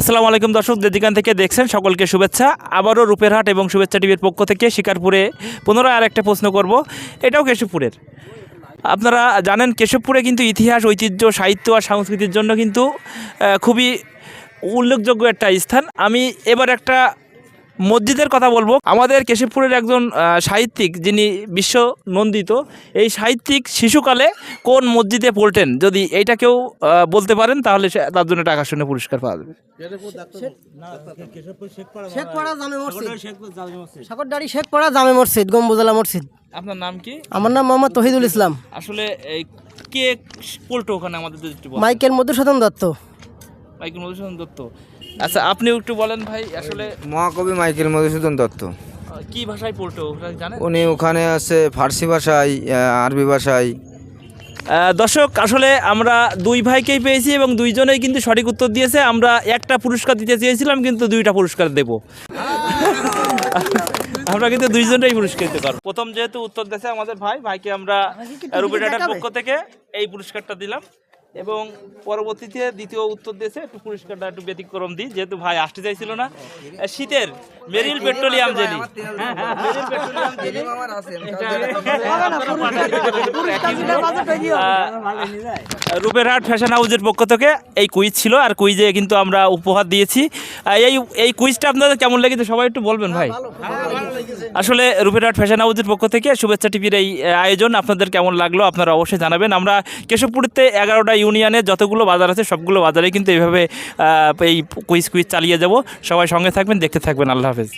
আসসালামু আলাইকুম দর্শক, যেখান থেকে দেখছেন সকলকে শুভেচ্ছা। আবারও রূপের হাট এবং শুভেচ্ছা টিভির পক্ষ থেকে শিকারপুরে পুনরায় আর একটা প্রশ্ন করব। এটাও কেশবপুরের। আপনারা জানেন কেশবপুরে কিন্তু ইতিহাস, ঐতিহ্য, সাহিত্য আর সংস্কৃতির জন্য কিন্তু খুবই উল্লেখযোগ্য একটা স্থান। আমি এবার একটা মসজিদের কথা বলবো। আমাদের কেশবপুরের একজন সাহিত্যিক, যিনি বিশ্ব নন্দিত, এই সাহিত্যিক শিশুকালে কোন মসজিদে পড়তেন, যদি এইটা কেউ বলতে পারেন তাহলে তার জন্য টাকা শুনে পুরস্কার পাওয়া যাবে। শেখপাড়া জামে মসজিদ, গম্বুজলা মসজিদ। আপনার নাম কি? আমার নাম মোহাম্মদ তহিদুল ইসলাম। আসলে এই কে পড়তো ওখানে আমাদের? মাইকেল মধুসূদন দত্ত। মাইকেল মধুসূদন দত্ত। আচ্ছা, আপনিও একটু বলেন ভাই, আসলে মহাকবি মাইকেল মধুসূদন দত্ত কি ভাষায় পড়তো জানেন? উনি ওখানে আছে ফার্সি ভাষায়, আরবি ভাষায়। দর্শক, আসলে আমরা দুই ভাইকেই পেয়েছি এবং দুইজনেই কিন্তু সঠিক উত্তর দিয়েছে। আমরা একটা পুরস্কার দিতে চেয়েছিলাম, কিন্তু দুইটা পুরস্কার দেব। আমরা কিন্তু দুইজনেই পুরস্কৃত করব। প্রথম যেহেতু উত্তর দিয়েছে আমাদের ভাইকে আমরা রূপের হাটের পক্ষ থেকে এই পুরস্কারটা দিলাম, এবং পরবর্তীতে দ্বিতীয় উত্তর দিয়েছে, একটু পুরস্কারটা একটু ব্যতিক্রম দিই, যেহেতু ভাই আসতে চাইছিল না। শীতের মেরিল পেট্রোলিয়াম জেলি, রূপের হাট ফ্যাশন হাউসের পক্ষ থেকে এই কুইজ ছিল, আর কুইজে কিন্তু আমরা উপহার দিয়েছি। এই কুইজটা আপনাদের কেমন লেগেছে সবাই একটু বলবেন ভাই। আসলে রূপের হাট ফ্যাশন হাউসের পক্ষ থেকে শুভেচ্ছা টিভির এই আয়োজন আপনাদের কেমন লাগলো আপনারা অবশ্যই জানাবেন। আমরা কেশবপুরতে 11টা ইউনিয়নে যতগুলো বাজার আছে সবগুলো বাজারে কিন্তু এইভাবে এই কুইজ চালিয়ে যাব। সবাই সঙ্গে থাকবেন, দেখতে থাকবেন। আল্লাহ হাফেজ।